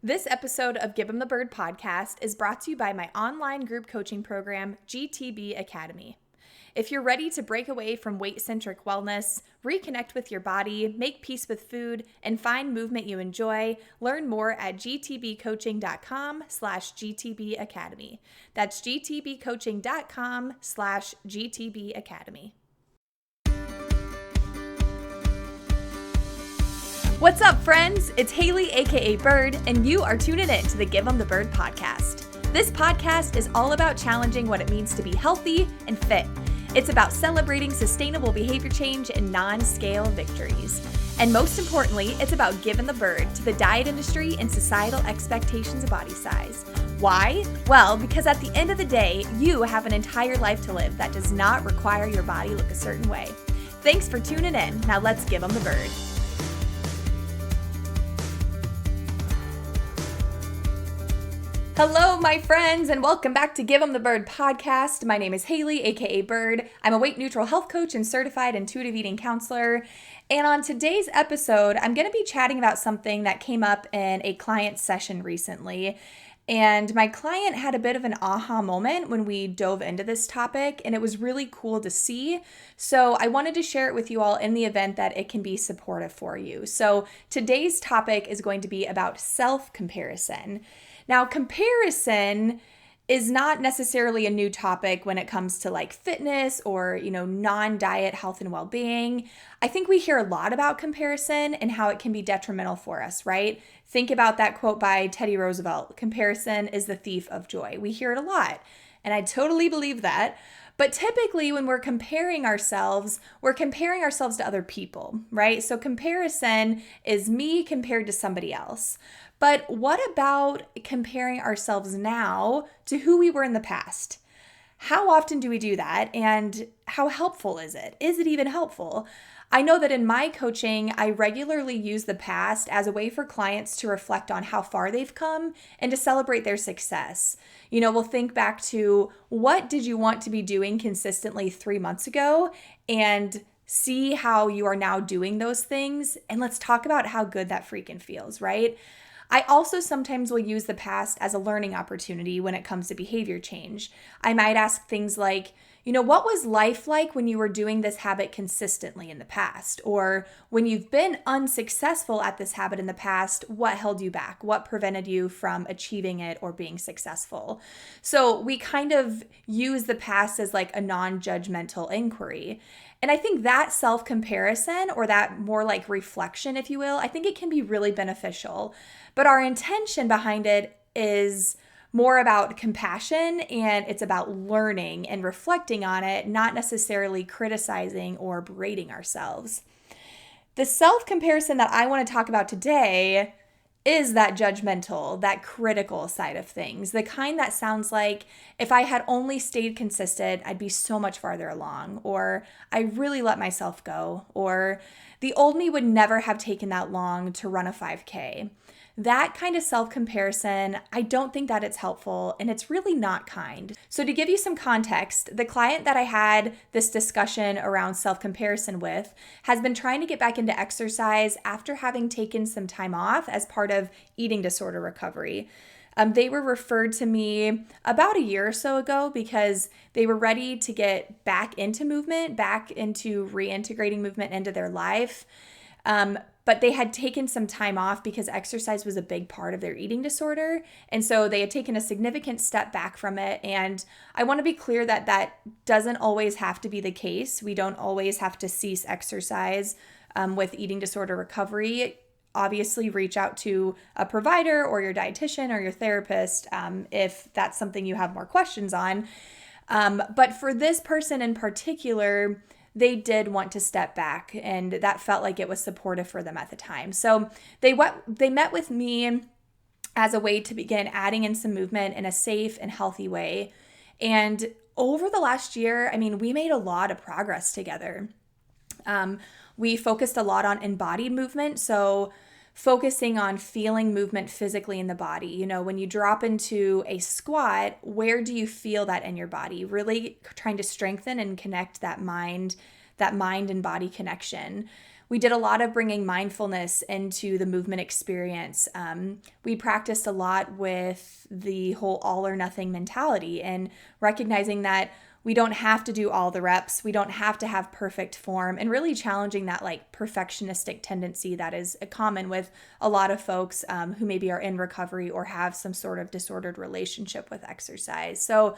This episode of Give 'em the Bird podcast is brought to you by my online group coaching program, GTB Academy. If you're ready to break away from weight-centric wellness, reconnect with your body, make peace with food, and find movement you enjoy, learn more at gtbcoaching.com/GTB Academy. That's gtbcoaching.com/GTB Academy. What's up, friends? It's Haley, aka Bird, and you are tuning in to the Give 'em the Bird podcast. This podcast is all about challenging what it means to be healthy and fit. It's about celebrating sustainable behavior change and non-scale victories. And most importantly, it's about giving the bird to the diet industry and societal expectations of body size. Why? Well, because at the end of the day, you have an entire life to live that does not require your body look a certain way. Thanks for tuning in. Now let's give 'em the bird. Hello, my friends, and welcome back to Give 'em the Bird podcast. My name is Haley, aka Bird. I'm a weight-neutral health coach and certified intuitive eating counselor. And on today's episode, I'm going to be chatting about something that came up in a client session recently. And my client had a bit of an aha moment when we dove into this topic, and it was really cool to see. So I wanted to share it with you all in the event that it can be supportive for you. So today's topic is going to be about self-comparison. Now, comparison is not necessarily a new topic when it comes to like fitness or, non-diet health and well-being. I think we hear a lot about comparison and how it can be detrimental for us, right? Think about that quote by Teddy Roosevelt, "Comparison is the thief of joy." We hear it a lot, and I totally believe that. But typically when we're comparing ourselves to other people, right? So comparison is me compared to somebody else. But what about comparing ourselves now to who we were in the past? How often do we do that? And how helpful is it? Is it even helpful? I know that in my coaching, I regularly use the past as a way for clients to reflect on how far they've come and to celebrate their success. We'll think back to what did you want to be doing consistently 3 months ago and see how you are now doing those things. And let's talk about how good that freaking feels, right? I also sometimes will use the past as a learning opportunity when it comes to behavior change. I might ask things like, what was life like when you were doing this habit consistently in the past? Or when you've been unsuccessful at this habit in the past, what held you back? What prevented you from achieving it or being successful? So we kind of use the past as like a non-judgmental inquiry. And I think that self-comparison, or that more like reflection, if you will, I think it can be really beneficial. But our intention behind it is more about compassion, and it's about learning and reflecting on it, not necessarily criticizing or berating ourselves. The self-comparison that I want to talk about today is that judgmental, that critical side of things, the kind that sounds like, if I had only stayed consistent, I'd be so much farther along, or I really let myself go, or the old me would never have taken that long to run a 5K. That kind of self-comparison, I don't think that it's helpful, and it's really not kind. So to give you some context, the client that I had this discussion around self-comparison with has been trying to get back into exercise after having taken some time off as part of eating disorder recovery. They were referred to me about a year or so ago because they were ready to get back into movement, back into reintegrating movement into their life. But they had taken some time off because exercise was a big part of their eating disorder. And so they had taken a significant step back from it. And I want to be clear that that doesn't always have to be the case. We don't always have to cease exercise with eating disorder recovery. Obviously, reach out to a provider or your dietitian or your therapist if that's something you have more questions on. But for this person in particular, they did want to step back, and that felt like it was supportive for them at the time. So they met with me as a way to begin adding in some movement in a safe and healthy way. And over the last year, we made a lot of progress together. We focused a lot on embodied movement. So focusing on feeling movement physically in the body. When you drop into a squat, where do you feel that in your body? Really trying to strengthen and connect that mind and body connection. We did a lot of bringing mindfulness into the movement experience. We practiced a lot with the whole all or nothing mentality and recognizing that we don't have to do all the reps. We don't have to have perfect form, and really challenging that like perfectionistic tendency that is common with a lot of folks who maybe are in recovery or have some sort of disordered relationship with exercise. So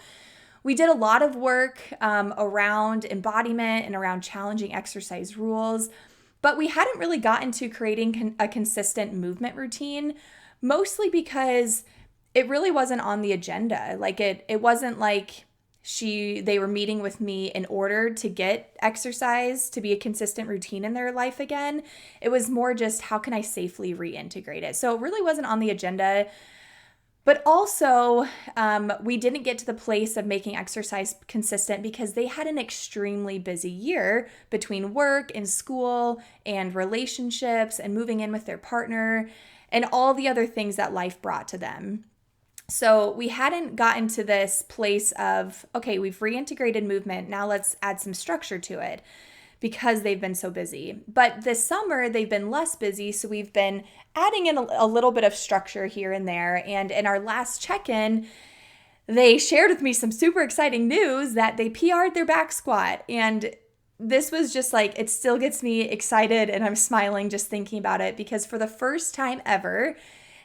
we did a lot of work around embodiment and around challenging exercise rules, but we hadn't really gotten to creating a consistent movement routine, mostly because it really wasn't on the agenda. Like it wasn't like they were meeting with me in order to get exercise to be a consistent routine in their life again. It was more just how can I safely reintegrate it? So it really wasn't on the agenda. But also, we didn't get to the place of making exercise consistent because they had an extremely busy year between work and school and relationships and moving in with their partner and all the other things that life brought to them. So we hadn't gotten to this place of, okay, we've reintegrated movement. Now let's add some structure to it because they've been so busy. But this summer, they've been less busy. So we've been adding in a little bit of structure here and there. And in our last check-in, they shared with me some super exciting news that they PR'd their back squat. And this was just like, it still gets me excited and I'm smiling just thinking about it because for the first time ever,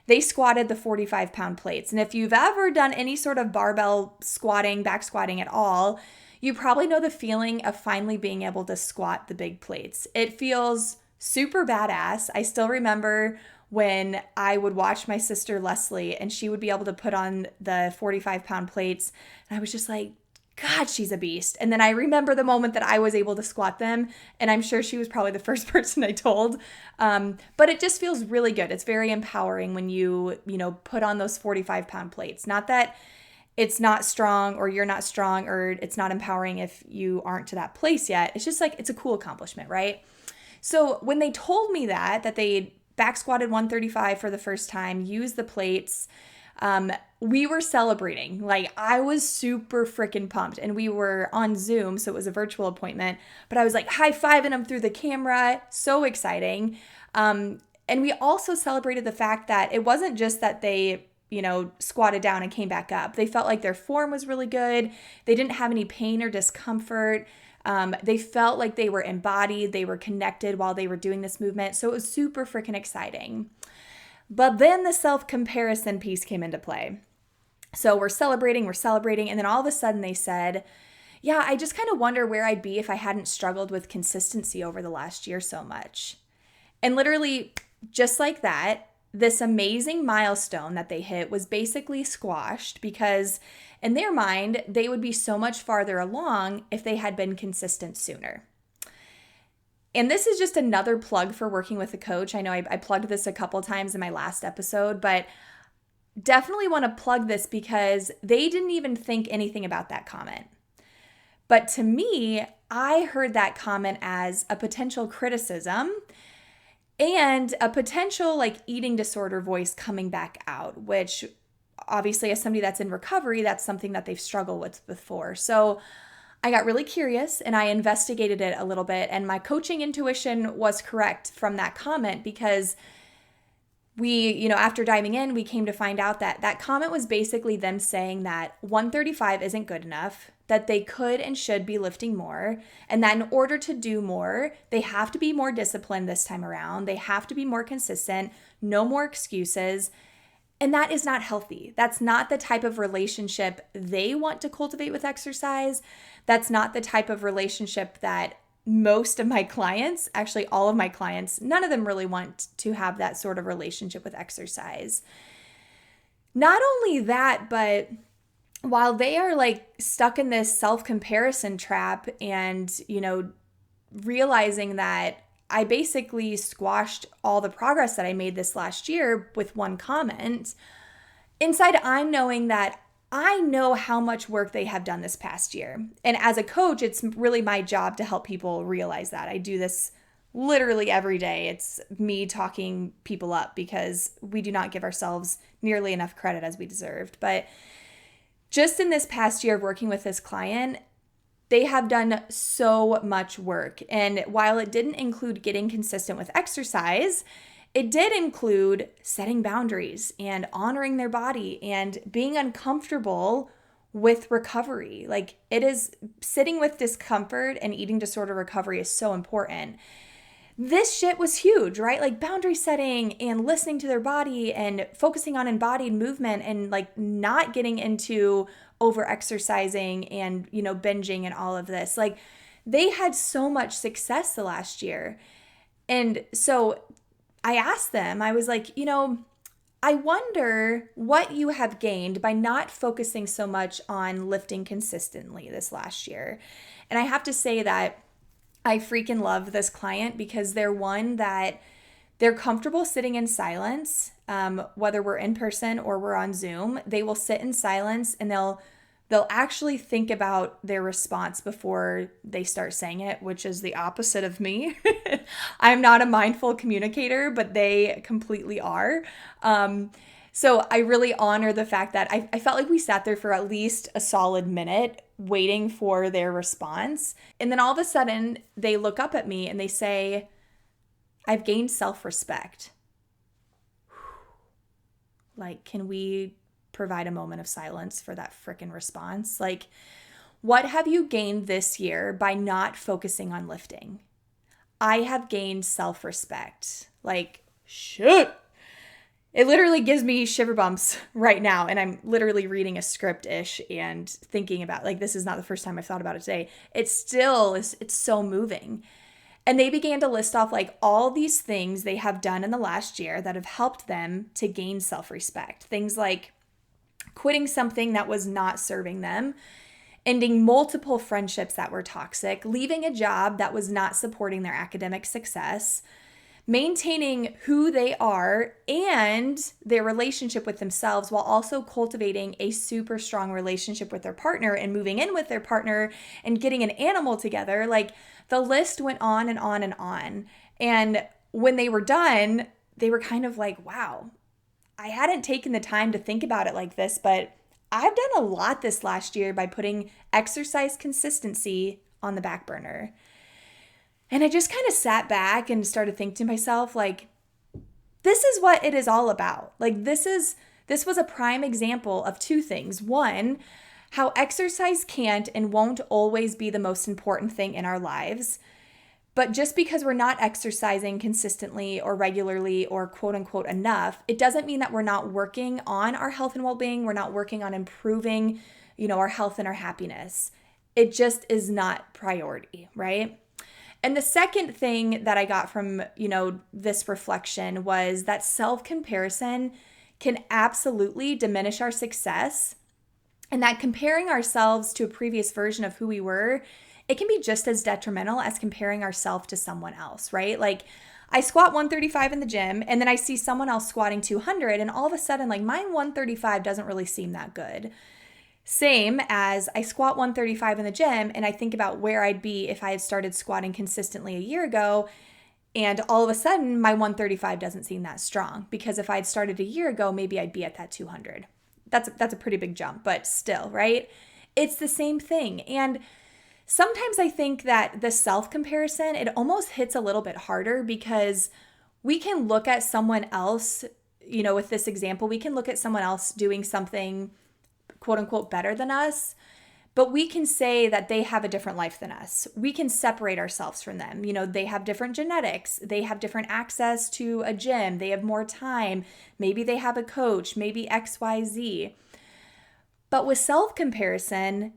they squatted the 45-pound plates. And if you've ever done any sort of barbell squatting, back squatting at all, you probably know the feeling of finally being able to squat the big plates. It feels super badass. I still remember when I would watch my sister Leslie and she would be able to put on the 45-pound plates. And I was just like, God, she's a beast. And then I remember the moment that I was able to squat them, and I'm sure she was probably the first person I told. But it just feels really good. It's very empowering when you put on those 45-pound plates. Not that it's not strong or you're not strong or it's not empowering if you aren't to that place yet. It's just like, it's a cool accomplishment, right? So when they told me that they back squatted 135 for the first time, used the plates, we were celebrating. Like I was super freaking pumped and we were on Zoom. So it was a virtual appointment, but I was like high-fiving them through the camera. So exciting. And we also celebrated the fact that it wasn't just that they, squatted down and came back up. They felt like their form was really good. They didn't have any pain or discomfort. They felt like they were embodied. They were connected while they were doing this movement. So it was super freaking exciting. But then the self-comparison piece came into play. So we're celebrating, and then all of a sudden they said, yeah, I just kind of wonder where I'd be if I hadn't struggled with consistency over the last year so much. And literally, just like that, this amazing milestone that they hit was basically squashed because in their mind, they would be so much farther along if they had been consistent sooner. And this is just another plug for working with a coach. I know I plugged this a couple times in my last episode, but definitely want to plug this because they didn't even think anything about that comment. But to me, I heard that comment as a potential criticism and a potential like eating disorder voice coming back out, which obviously as somebody that's in recovery, that's something that they've struggled with before. So I got really curious and I investigated it a little bit, and my coaching intuition was correct from that comment because we, after diving in, we came to find out that that comment was basically them saying that 135 isn't good enough, that they could and should be lifting more, and that in order to do more, they have to be more disciplined this time around. They have to be more consistent, no more excuses. And that is not healthy. That's not the type of relationship they want to cultivate with exercise. That's not the type of relationship that most of my clients, actually all of my clients, none of them really want to have that sort of relationship with exercise. Not only that, but while they are like stuck in this self-comparison trap and, realizing that I basically squashed all the progress that I made this last year with one comment, inside I'm knowing that I know how much work they have done this past year. And as a coach, it's really my job to help people realize that. I do this literally every day. It's me talking people up because we do not give ourselves nearly enough credit as we deserved. But just in this past year of working with this client, they have done so much work. And while it didn't include getting consistent with exercise, it did include setting boundaries and honoring their body and being uncomfortable with recovery. Like, it is sitting with discomfort, and eating disorder recovery is so important. This shit was huge, right? Like, boundary setting and listening to their body and focusing on embodied movement and like not getting into over exercising and, binging and all of this. Like, they had so much success the last year. And so I asked them, I was like, I wonder what you have gained by not focusing so much on lifting consistently this last year. And I have to say that I freaking love this client because they're one that they're comfortable sitting in silence, whether we're in person or we're on Zoom. They will sit in silence and they'll actually think about their response before they start saying it, which is the opposite of me. I'm not a mindful communicator, but they completely are. So I really honor the fact that I felt like we sat there for at least a solid minute waiting for their response. And then all of a sudden they look up at me and they say, I've gained self-respect. Like, can we provide a moment of silence for that frickin' response? Like, what have you gained this year by not focusing on lifting? I have gained self-respect. Like, shit. It literally gives me shiver bumps right now. And I'm literally reading a script-ish and thinking about, like, this is not the first time I've thought about it today. It's so moving. And they began to list off like all these things they have done in the last year that have helped them to gain self-respect. Things like quitting something that was not serving them, ending multiple friendships that were toxic, leaving a job that was not supporting their academic success, maintaining who they are and their relationship with themselves while also cultivating a super strong relationship with their partner and moving in with their partner and getting an animal together. Like, the list went on and on and on. And when they were done, they were kind of like, wow, I hadn't taken the time to think about it like this, but I've done a lot this last year by putting exercise consistency on the back burner. And I just kind of sat back and started thinking to myself, like, this is what it is all about. Like, this was a prime example of two things. One, how exercise can't and won't always be the most important thing in our lives. But just because we're not exercising consistently or regularly or quote unquote enough, it doesn't mean that we're not working on our health and well-being. We're not working on improving, our health and our happiness. It just is not priority, right? And the second thing that I got from, this reflection was that self-comparison can absolutely diminish our success, and that comparing ourselves to a previous version of who we were, it can be just as detrimental as comparing ourselves to someone else, right? Like, I squat 135 in the gym and then I see someone else squatting 200 and all of a sudden, like, my 135 doesn't really seem that good. Same as I squat 135 in the gym and I think about where I'd be if I had started squatting consistently a year ago, and all of a sudden my 135 doesn't seem that strong, because if I had started a year ago, maybe I'd be at that 200. That's a pretty big jump, but still, right? It's the same thing. And sometimes I think that the self-comparison, it almost hits a little bit harder because we can look at someone else, with this example, we can look at someone else doing something quote unquote better than us, but we can say that they have a different life than us. We can separate ourselves from them. They have different genetics. They have different access to a gym. They have more time. Maybe they have a coach, maybe X, Y, Z. But with self-comparison,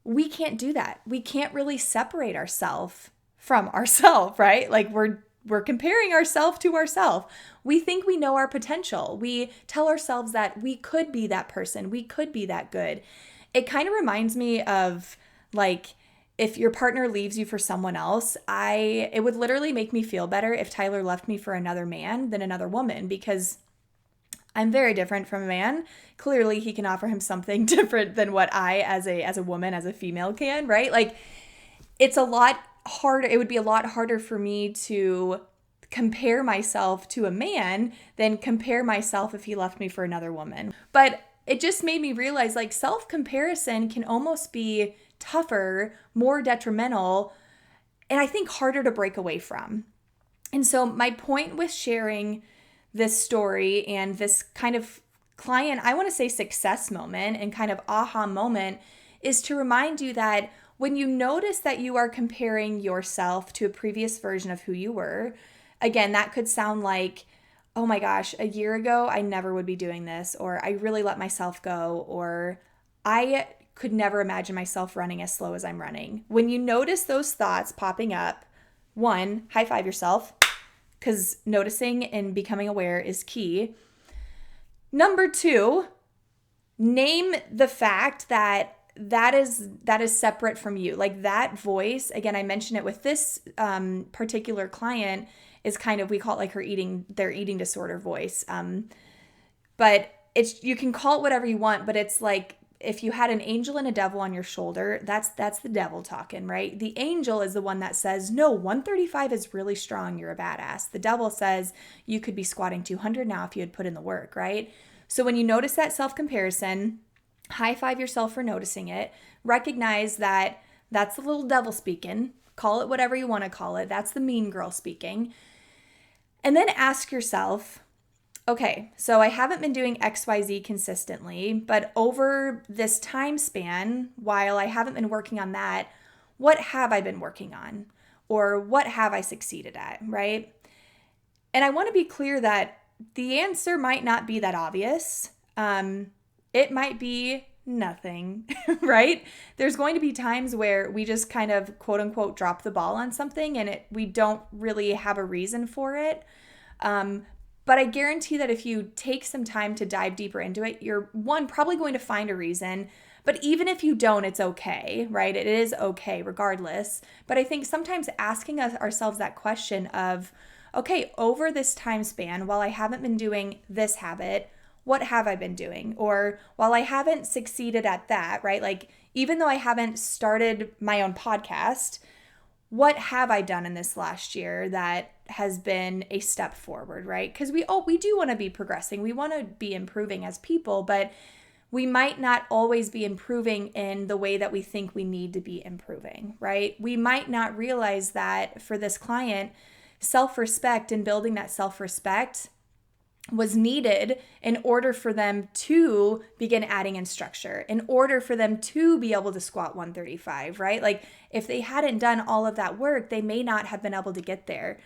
we can't do that. We can't really separate ourselves from ourselves, right? Like, we're comparing ourselves to ourselves. We think we know our potential. We tell ourselves that we could be that person. We could be that good. It kind of reminds me of, like, if your partner leaves you for someone else, it would literally make me feel better if Tyler left me for another man than another woman, because I'm very different from a man. Clearly, he can offer him something different than what I, as a woman, as a female, can, right? Like, it's a lot harder. It would be a lot harder for me to compare myself to a man than compare myself if he left me for another woman. But it just made me realize, like, self-comparison can almost be tougher, more detrimental, and I think harder to break away from. And so my point with sharing this story and this kind of client, I want to say success moment and kind of aha moment, is to remind you that when you notice that you are comparing yourself to a previous version of who you were, again, that could sound like, oh my gosh, a year ago, I never would be doing this, or I really let myself go, or I could never imagine myself running as slow as I'm running. When you notice those thoughts popping up, one, high five yourself, because noticing and becoming aware is key. Number two, name the fact that is separate from you. Like that voice, again, I mentioned it with this particular client, is kind of, we call it like their eating disorder voice. But you can call it whatever you want, but it's like if you had an angel and a devil on your shoulder, that's the devil talking, right? The angel is the one that says, no, 135 is really strong, you're a badass. The devil says you could be squatting 200 now if you had put in the work, right? So when you notice that self-comparison, high five yourself for noticing it. Recognize that that's the little devil speaking. Call it whatever you want to call it. That's the mean girl speaking. And then ask yourself, okay, so I haven't been doing XYZ consistently, but over this time span, while I haven't been working on that, what have I been working on? Or what have I succeeded at, right? And I want to be clear that the answer might not be that obvious. It might be nothing, right? There's going to be times where we just kind of quote unquote drop the ball on something and we don't really have a reason for it. But I guarantee that if you take some time to dive deeper into it, you're probably going to find a reason. But even if you don't, it's okay, right? It is okay regardless. But I think sometimes asking ourselves that question of, okay, over this time span, while I haven't been doing this habit, what have I been doing? Or while I haven't succeeded at that, right? Like even though I haven't started my own podcast, what have I done in this last year that has been a step forward, right? Because we do want to be progressing. We want to be improving as people, but we might not always be improving in the way that we think we need to be improving, right? We might not realize that for this client, self-respect and building that self-respect was needed in order for them to begin adding in structure, in order for them to be able to squat 135, right? Like if they hadn't done all of that work, they may not have been able to get there.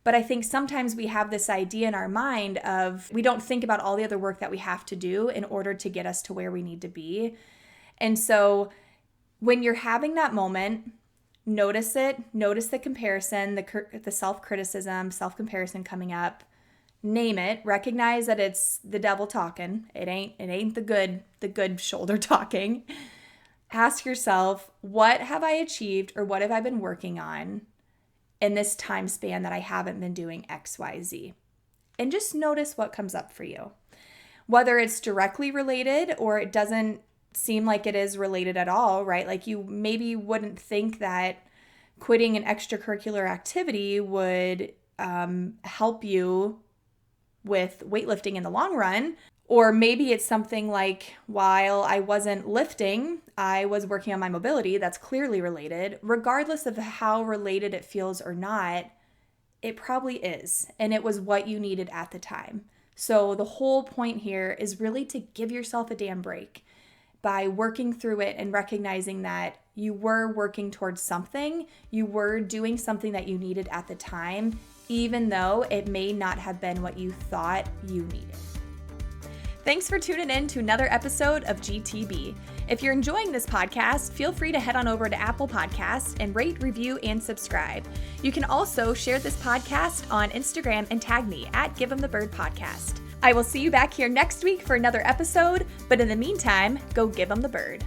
But I think sometimes we have this idea in our mind of we don't think about all the other work that we have to do in order to get us to where we need to be. And so when you're having that moment, notice it, notice the comparison, the self-criticism, self-comparison coming up. Name it, recognize that it's the devil talking. It ain't the good shoulder talking. Ask yourself, what have I achieved or what have I been working on in this time span that I haven't been doing XYZ? And just notice what comes up for you. Whether it's directly related or it doesn't seem like it is related at all, right? Like you maybe wouldn't think that quitting an extracurricular activity would help you with weightlifting in the long run. Or maybe it's something like while I wasn't lifting, I was working on my mobility. That's clearly related. Regardless of how related it feels or not, it probably is. And it was what you needed at the time. So the whole point here is really to give yourself a damn break by working through it and recognizing that you were working towards something, you were doing something that you needed at the time, even though it may not have been what you thought you needed. Thanks for tuning in to another episode of GTB. If you're enjoying this podcast, feel free to head on over to Apple Podcasts and rate, review, and subscribe. You can also share this podcast on Instagram and tag me at Give 'em the Bird Podcast. I will see you back here next week for another episode, but in the meantime, go give 'em the bird.